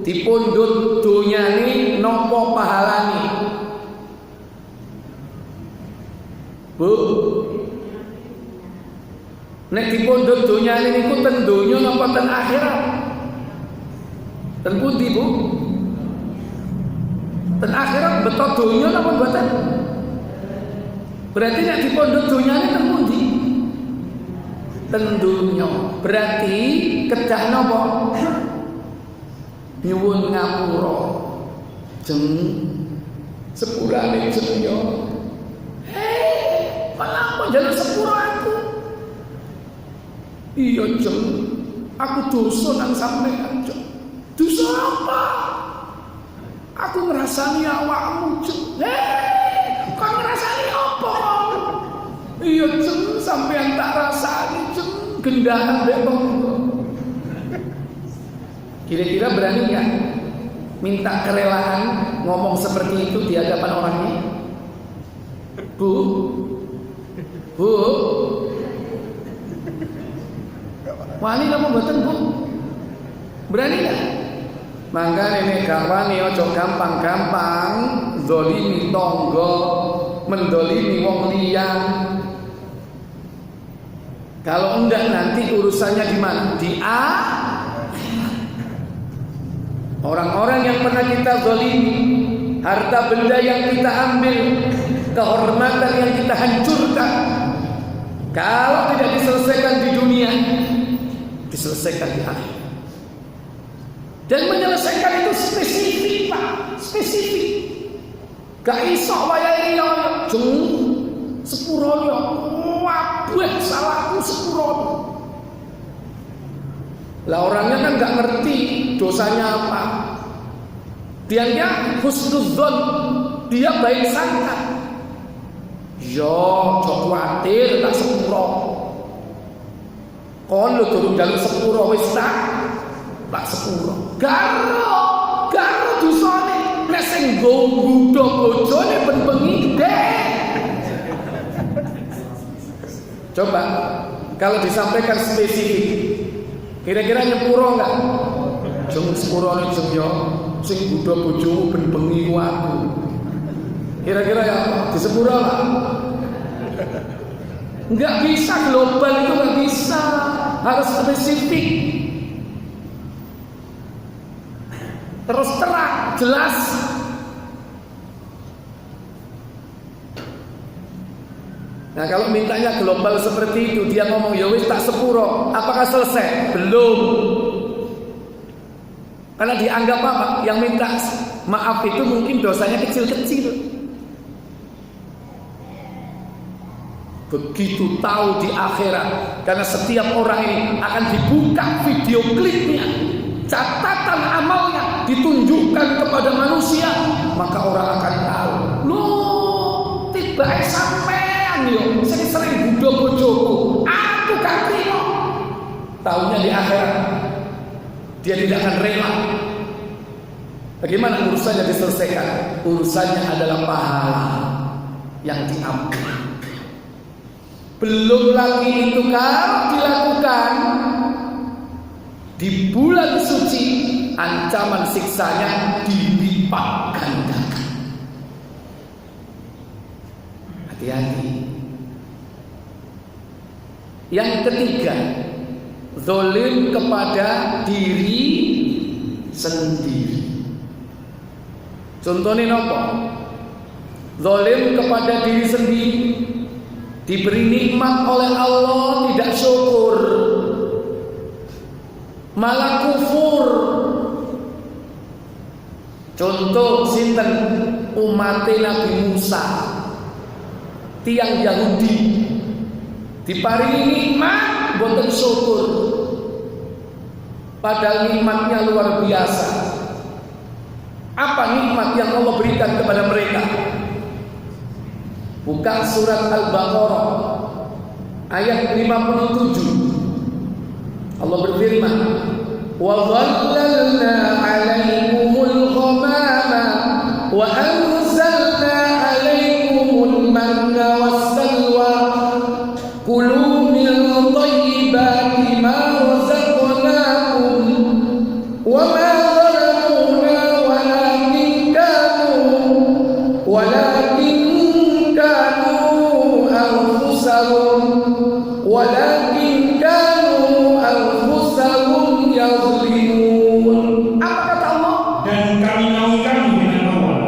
dipundhut dunyane nopo pahalane. Bu, nek dipundhut dunyane niku ten donya napa ten akhirat? Ten pundi, Bu? Ten akhirat beto donya napa mboten? Berarti nek dipundhut dunyane ten pundi? Ten donya. Berarti kedah napa? Nyuwun ngapura. Jeng sepurane sedaya. Kenapa jalur sepuro aku? Iya jeng, aku dosa nang sampean jeng. Dosa apa? Aku ngrasani awakmu jeng. Kok ngrasani apa? Iya jeng, sampean tak rasani jeng. Gendahan bebong. Kira-kira berani nggak minta kerelaan ngomong seperti itu di hadapan orangnya? Bu, wani kamu mboten, Bu? Berani nggak? Mangga nenek gawani ojo gampang-gampang zolimi tonggo, mendolimi wong liyan. Kalau enggak nanti urusannya di mana? Di orang-orang yang pernah kita zalimi, harta benda yang kita ambil, kehormatan yang kita hancurkan, kalau tidak diselesaikan di dunia, diselesaikan di akhir. Dan menyelesaikan itu spesifik, Pak, spesifik. Gak iso wayahe yo jeng sepuro yo wabeh salahku sepuro. Lah orangnya kan gak ngerti dosanya apa. Dia husnudzon, dia baik sangka. Yo, jok kuatir tak sepuro. Kon lho durung njaluk sepuro wis tak sepuro. Garo dosane nek sing nggodha bojone ben bengi deh. Coba kalau disampaikan spesifik, kira-kira nyepuro enggak? Jeng sepurone jeng yo sing nggodha bojomu ben bengi ku aku. Kira-kira ya disepuro lah. Enggak bisa, global itu enggak bisa, harus spesifik. Terus terang, jelas. Nah kalau mintanya global seperti itu, dia ngomong ya wis tak sepuro, apakah selesai? Belum. Karena dianggap apa? Yang minta maaf itu mungkin dosanya kecil-kecil. Begitu tahu di akhirat, karena setiap orang ini akan dibuka video klipnya, catatan amalnya ditunjukkan kepada manusia, maka orang akan tahu. Loh, tiba sampean yo sing sering budho bojoku, aku gak trimo. Taunya di akhirat dia tidak akan rela. Bagaimana urusannya diselesaikan? Urusannya adalah pahala yang diambil. Belum lagi itu kalau dilakukan di bulan suci, ancaman siksanya dilipat gandakan. Hati-hati. Yang ketiga, zalim kepada diri sendiri. Contohnya apa? Zalim kepada diri sendiri. Diberi nikmat oleh Allah tidak syukur, malah kufur. Contoh sinten umat Nabi Musa, tiang Yahudi, diparingi nikmat boten syukur, padahal nikmatnya luar biasa. Apa nikmat yang Allah berikan kepada mereka? Buka surat Al-Baqarah ayat 57. Allah berfirman, "Wa dhallalna 'alaikumul ghamama wa anzalna 'alaikumul manna was-salwa kulu min thayyibati ma razaqnakum wa ma zalamuna walakin kanu anfusahum yazlimun." Apa kata Allah? Dan kami naungi kamu dengan awal,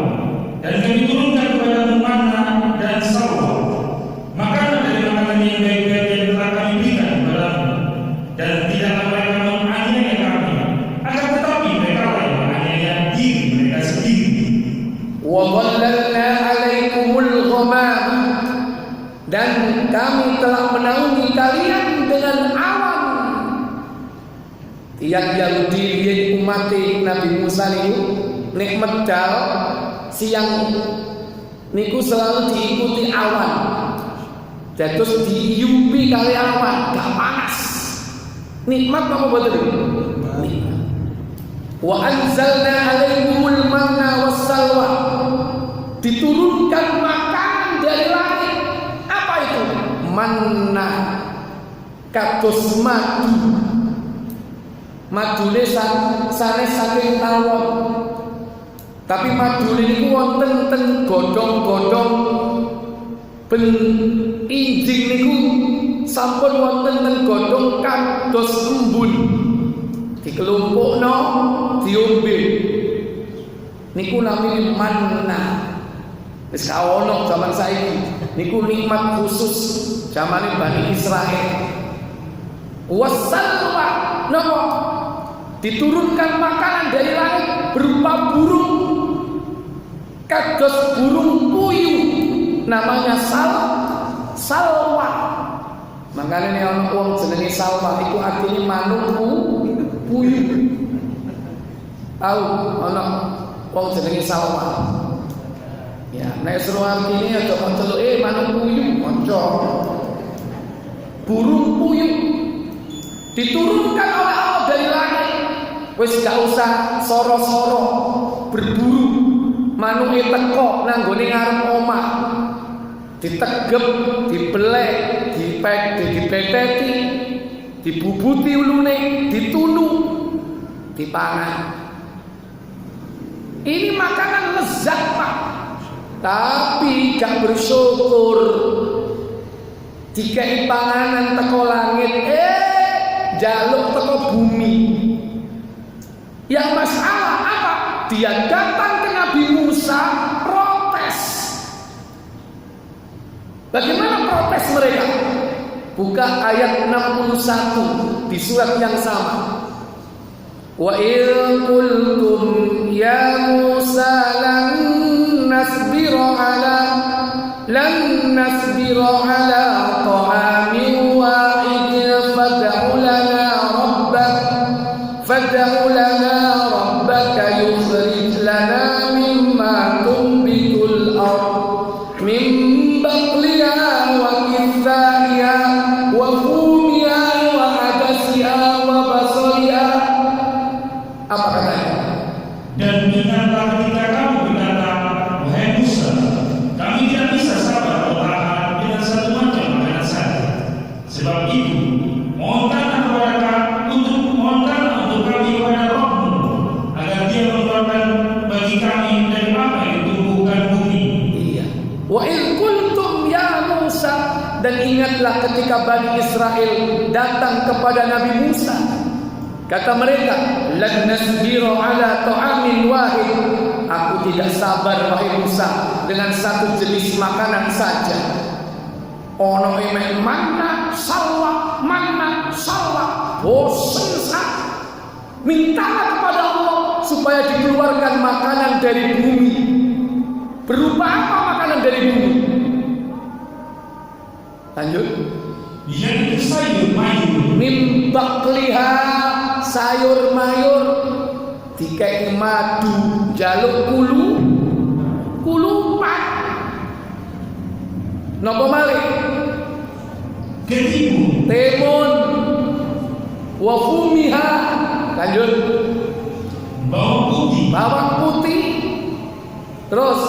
dan kami turunkan kepadamu manna dan salwa, makanan dari makanan yang baik-baik yang telah kami berikan kepadamu, dan tidaklah mereka menganiaya kami, akan tetapi mereka yang menganiaya diri mereka sendiri. Wa dhallalna 'alaikumul ghamam, dan kami telah menaungi kalian dengan awan. Tiang Yahudi yang umat Nabi Musa niku nek medal siang niku selalu diikuti awan. Terus diiyupi kali awan, gak panas. Nikmat apa boten? Nikmat. Wa anzalna 'alaikumul manna was-salwa, diturunkan makanan dari langit. Apa itu? Manna, kados madu. Madune sanes saking tawon. Tapi madune niku wonten ten godhong-godhong ben injing niku sampun wonten ten godhong kados embun. Dikelompokno, diombe. Niku namine manna. Wis kaono zaman saiki. Niku nikmat khusus zamane Bani Israel. Wassalwa, napa? diturunkan makanan dari langit berupa burung, kados burung puyuh, namanya salwa. Makanya nih orang wong jenenge salwa itu artinya manuk puyuh. Tahu ana wong jenenge salwa. Ya, nek seru artine aja kanca manuk puyuh, kanca. Burung puyuh diturunkan oleh Allah dari langit. Wis gak usah soro-soro berburu. Manuke teko nang gone ngarep omah. Ditegep, dibelek, dipeteti, dibubuti ulune, ditunu, dipangan. Ini makanan lezat, Pak. Tapi gak bersyukur. Dikai panganan teko langit, jaluk teko bumi. Yang masalah apa? Dia datang ke Nabi Musa protes. Bagaimana protes mereka? Buka ayat 61 di surat yang sama. Wa in qultum ya Musa lan nasbira ala ta'amin wahid fad'u lana rabbaka yukhrij lana mimma tunbitul ard min baqliha wa kithaiha wa fumiha wa adasiha wa basaliha. Apa katanya? Dan ingatlah ketika kamu berkata, wahai Musa, kami tidak bisa sabar bertahan dengan satu macam makanan saja. Sebab itu, mohonkanlah untuk kami kepada Rabb-Mu agar Dia mengeluarkan bagi kami dari apa yang ditumbuhkan bumi. Iya. Wa in kuntum ya Musa, dan ingatlah ketika Bani Israel datang kepada Nabi Musa. Kata mereka, lan nasbiru ala ta'amin wahid. Aku tidak sabar wahai Musa dengan satu jenis makanan saja. Ono emek mana salwa, bosen sak. Mintalah kepada Allah supaya dikeluarkan makanan dari bumi. Berupa apa makanan dari bumi? Lanjut. Yaitu sayur mayur. Mim baqliha, sayur mayur, dikai madu, jaluk kulupan. Napa malih? Timun, wa fumiha. Lanjut. Bawang putih. Terus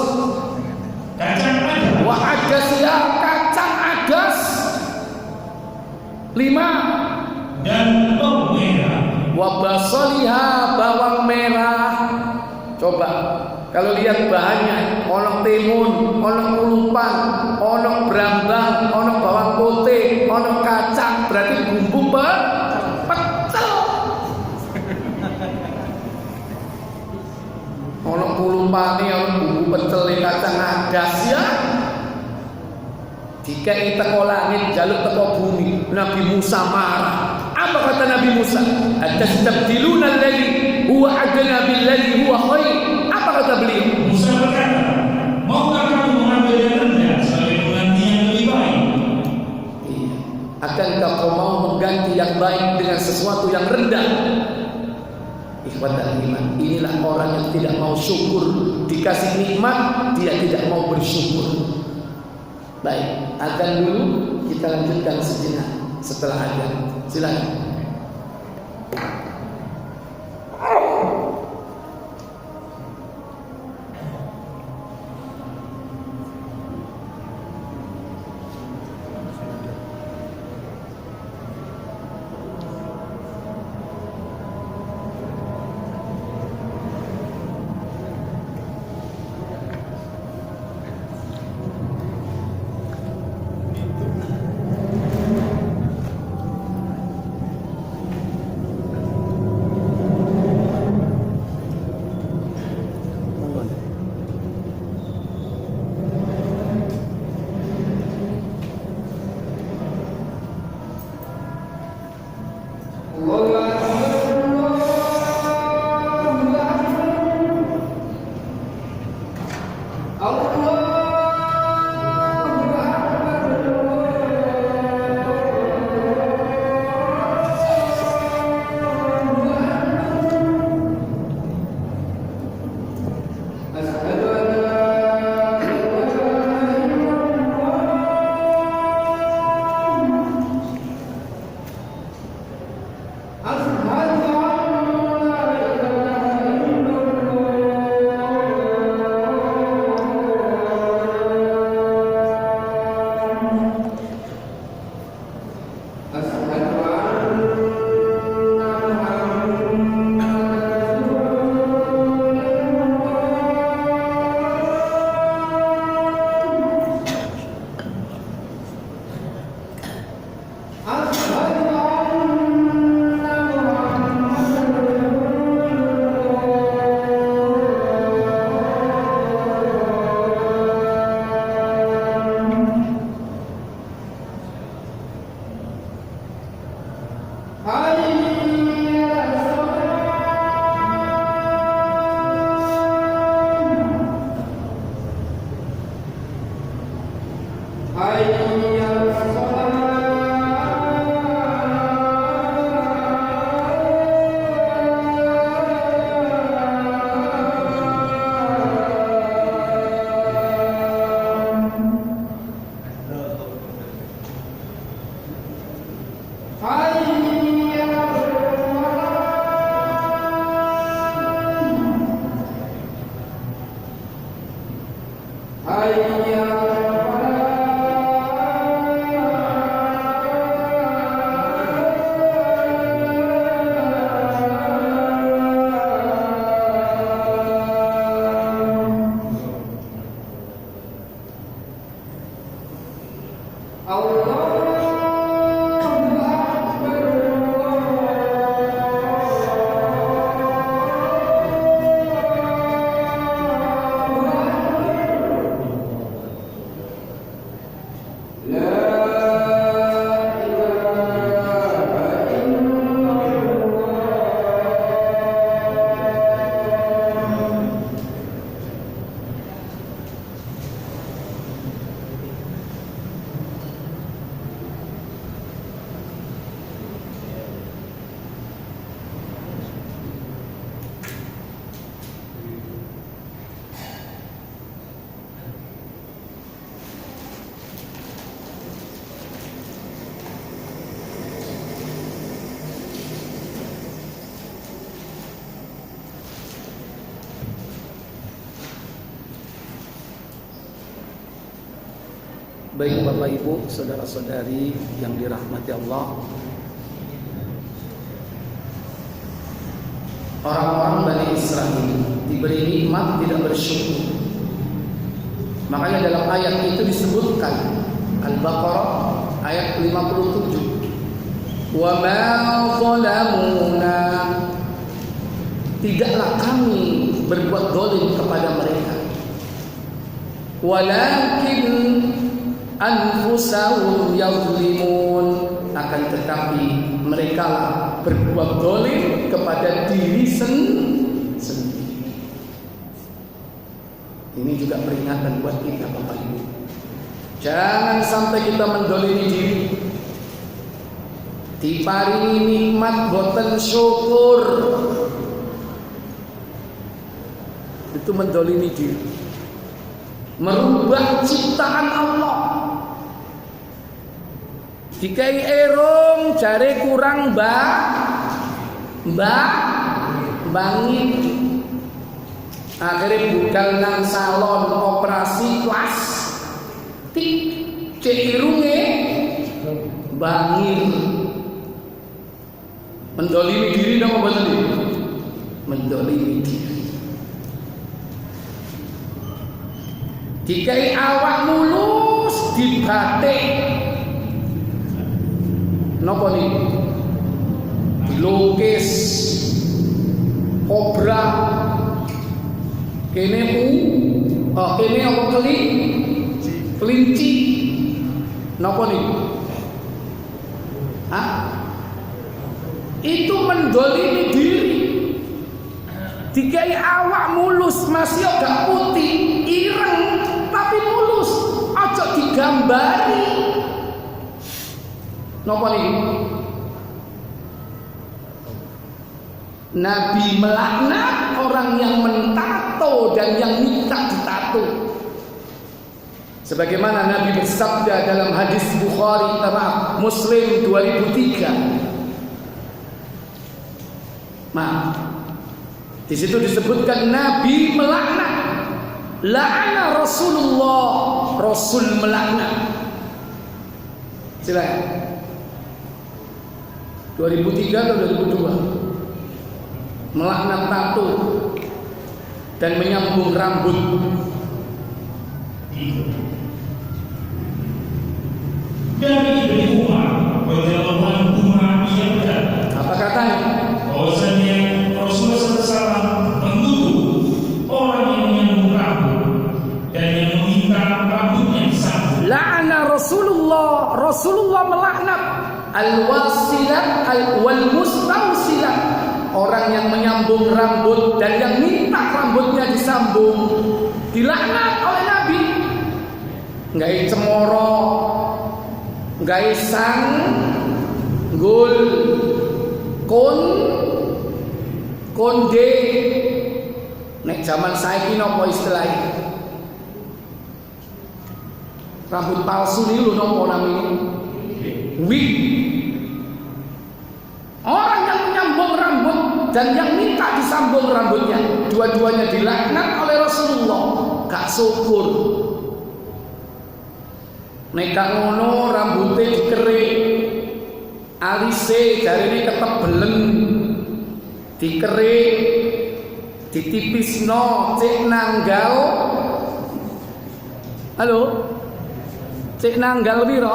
Kacang adas. Wa adasiha, kacang adas. 5. Dan bawang merah. Wa basaliha, bawang merah. Coba kalau lihat bahannya, ono timun, ono kulupan, ono brambang, ono bawang putih, ono kacang, berarti bumbu pecel. Ono kulupane, ono bumbu pecel, kacang adas ya. Jika kita teko langit, jaluk teko bumi. Nabi Musa marah. Apa kata Nabi Musa? Atastabdiluna alladhi huwa adna billadhi huwa khair. Apa kata beliau? Musa berkata, maukah kamu mengambil yang rendah sebagai pengganti yang lebih baik? Akankah kau mau mengganti yang baik dengan sesuatu yang rendah? Ikhwatal iman, inilah orang yang tidak mau syukur. Dikasih nikmat, dia tidak mau bersyukur. Baik, azan dulu, kita lanjutkan sejenak setelah azan. Silakan. Baik Bapak Ibu, saudara-saudari yang dirahmati Allah, orang-orang Bani Israel diberi nikmat tidak bersyukur. Makanya dalam ayat itu disebutkan Al-Baqarah ayat 57. Wa ma zalamuna, tidaklah kami berbuat zalim kepada mereka, walakin anfusahum yazlimun, akan tetapi mereka lah berbuat zalim kepada diri sendiri. Ini juga peringatan buat kita Bapak Ibu. Jangan sampai kita mendolimi diri. Diparingi nikmat boten syukur, itu mendolimi diri, merubah ciptaan Allah. Dikai erong jare kurang bangit, akhirnya budal nang salon operasi plastik, cek irunge bangir. Mendolimi diri dong, mendolimi diri. Dikai awak mulus dibatik, nopo nih? Dilukis kobra, kene kene apa kelinci, nopo nih? Hah? Itu mendolimi diri. Dikai awak mulus, masih agak putih, ireng, tapi mulus, ojo digambari. Napa nih? Nabi melaknat orang yang mentato dan yang minta ditato. Sebagaimana Nabi bersabda dalam hadis Muslim 2003. Di situ disebutkan Nabi melaknat, la'ana Rasulullah, Rasul melaknat. Silakan. 2003 atau 2002? Melaknat tato dan menyambung rambut. Dari Ibnu Umar radhiyallahu anhu ia berkata, apa katanya? Bahwasanya Rasulullah SAW mengutuk orang yang menyambung rambut dan yang meminta rambutnya disambung. La'ana Rasulullah, Rasulullah melaknat al-wasilat wal mustausilat, orang yang menyambung rambut dan yang minta rambutnya disambung, dilaknat oleh Nabi. Nggak cemoro, nggak sanggul, konde. Nek zaman saiki napa istilahnya? Rambut palsu ini lho napa namanya? Wig. Orang yang menyambung rambut dan yang minta disambung rambutnya, dua-duanya dilaknat oleh Rasulullah. Gak syukur. Nek gak ngono rambutnya dikerik, alise jarine ketebelen, dikerik, ditipisno, cek nanggal. Halo? Cek nanggal piro?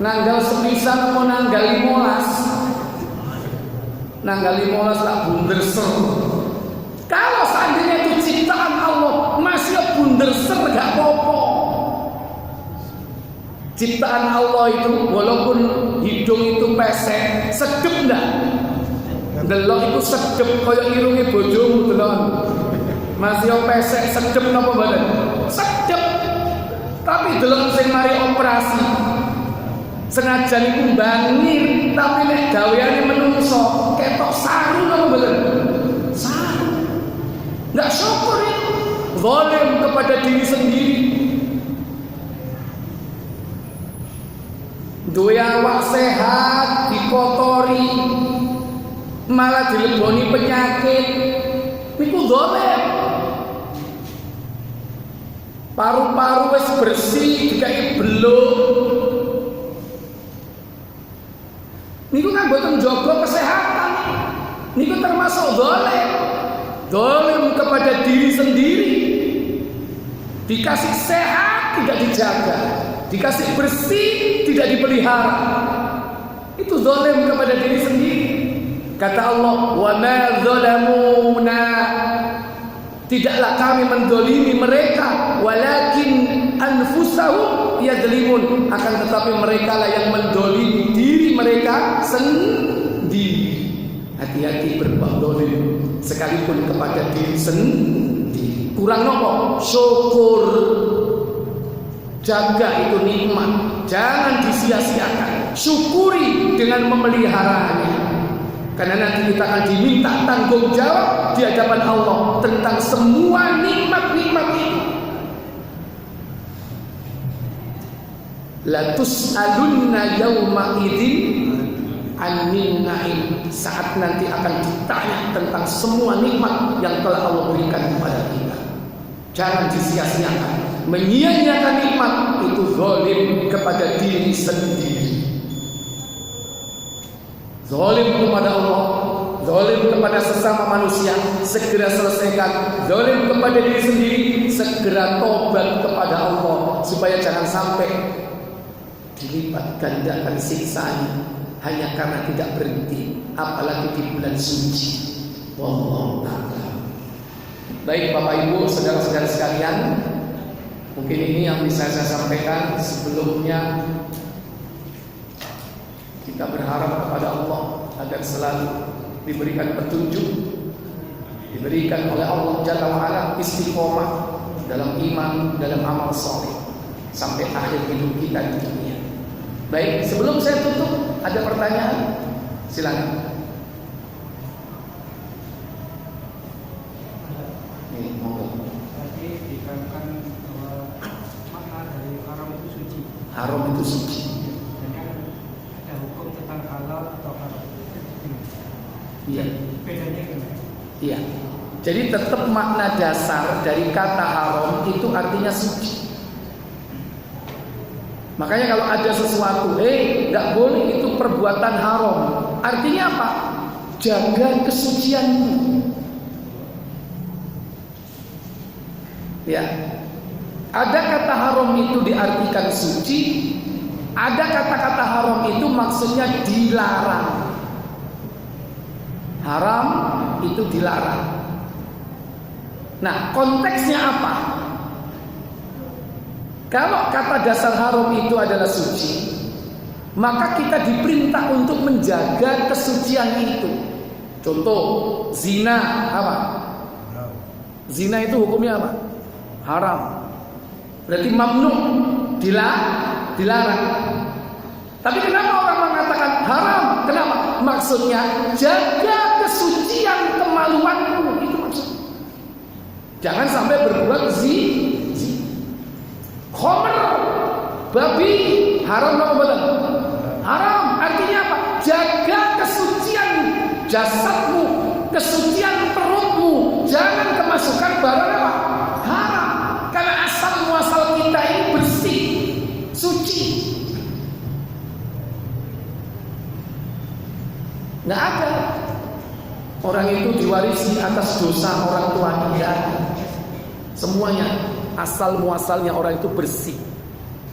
Nanggal sepisan apa nanggal 15? Nanggal 15 tak bunderser. Kalau seandainya itu ciptaan Allah masih bunderser gak apa-apa. Ciptaan Allah itu walaupun hidung itu pesek, sedep ndak? Delok itu sedep kaya irunge bojomu delok. Masih pesek sedep napa mboten? Sedep. Tapi delok sing mari operasi senajan iku bangir, tapi nek gaweane menungso ketok saru napa mboten? Saru. Enggak syukur itu. Zalim kepada diri sendiri. Duwe awak sehat dikotori, malah dileboni penyakit, niku zalim. Paru-paru wis bersih dikai beluk. Niku kan boten njaga kesehatan. Niku termasuk zalim. Zalim kepada diri sendiri. Dikasih sehat tidak dijaga, dikasih bersih tidak dipelihara. Itu zalim kepada diri sendiri. Kata Allah, "Wa ma zalamuna." Tidaklah kami mendolimi mereka, walakin anfusahum yadzlimun. Akan tetapi mereka lah yang mendolimi diri mereka sendiri. Hati-hati berbuat dolim sekalipun kepada diri sendiri. Kurang nopo? Syukur. Jaga itu nikmat, jangan disia-siakan. Syukuri dengan memeliharanya. Karena nanti kita akan diminta tanggung jawab di hadapan Allah tentang semua nikmat-nikmat itu. La tus'alunna yawma idzin 'anil na'im. Saat nanti akan ditanya tentang semua nikmat yang telah Allah berikan kepada kita. Jangan disia-siakan. Menyia-nyiakan nikmat itu zalim kepada diri sendiri. Zalim kepada Allah, zalim kepada sesama manusia, segera selesaikan. Zalim kepada diri sendiri, segera tobat kepada Allah supaya jangan sampai dilipat gandakan siksanya hanya karena tidak berhenti, apalagi di bulan suci. Wallahu ta'ala. Baik Bapak Ibu, saudara-saudara sekalian, mungkin ini yang bisa saya sampaikan. Sebelumnya kita berharap kepada Allah agar selalu diberikan petunjuk, diberikan oleh Allah Jalla wa'ala istiqomah dalam iman, dalam amal saleh sampai akhir hidup kita di dunia. Baik, sebelum saya tutup, ada pertanyaan? Silakan. Nih, monggo. Tadi dikatakan bahwa makna dari haram itu suci. Haram itu suci. Halal atau haram. Iya. Bedanya gimana? Iya. Jadi tetap makna dasar dari kata haram itu artinya suci. Makanya kalau ada sesuatu, nggak boleh itu perbuatan haram. Artinya apa? Jaga kesucianmu. Ya. Ada kata haram itu diartikan suci. Ada kata-kata haram itu maksudnya dilarang. Haram itu dilarang. Nah, konteksnya apa? Kalau kata dasar haram itu adalah suci, maka kita diperintah untuk menjaga kesucian itu. Contoh, zina apa? Zina itu hukumnya apa? Haram. Berarti mamnu, dilarang. Tapi kenapa orang mengatakan haram? Kenapa? Maksudnya jaga kesucian kemaluanmu, itu maksudnya. Jangan sampai berbuat zina. Khamr, babi, haram apa betul? Haram. Artinya apa? Jaga kesucian jasadmu, kesucian perutmu. Jangan kemasukan barang apa? Haram. Karena asal muasal kita ini bersih, suci. Nggak ada orang itu diwarisi atas dosa orang tuanya, nggak ada. Semuanya asal muasalnya orang itu bersih.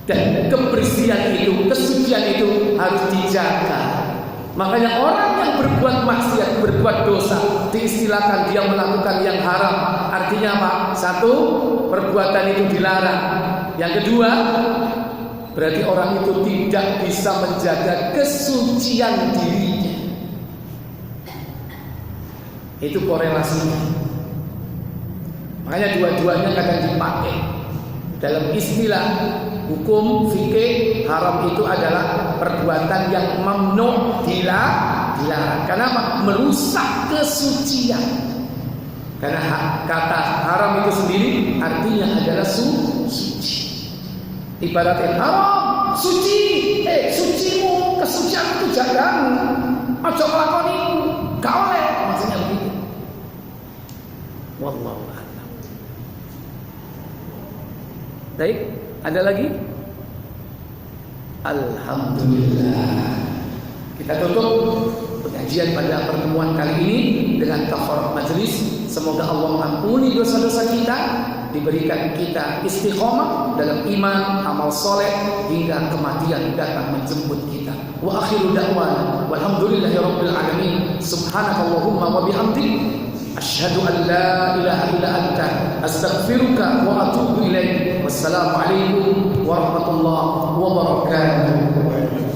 Dan kebersihan itu, kesucian itu harus dijaga. Makanya orang yang berbuat maksiat, berbuat dosa, diistilahkan dia melakukan yang haram. Artinya apa? Satu, perbuatan itu dilarang. Yang kedua, berarti orang itu tidak bisa menjaga kesucian dirinya. Itu korelasinya. Makanya dua-duanya kadang dipakai. Dalam istilah hukum fikih, haram itu adalah perbuatan yang mamnu, dilarang. Kenapa? Merusak kesucian. Karena kata haram itu sendiri artinya adalah suci. Ibaratnya haram, suci. Sucimu, kesucian itu jagamu. Aja lakoni iku, gak oleh. Maksudnya begitu. Wallahu a'lam. Baik, ada lagi? Alhamdulillah. Kita tutup pengajian pada pertemuan kali ini dengan kafarat majlis. Semoga Allah mengampuni dosa-dosa kita, diberikan kita istiqomah dalam iman, amal soleh hingga kematian datang menjemput kita. Wa akhiru da'wana walhamdulillahirabbil alamin. Subhanakallahumma wa bihamdik asyhadu an la ilaha illa anta astaghfiruka wa atubu ilaik. Wassalamu alaikum warahmatullahi wabarakatuh.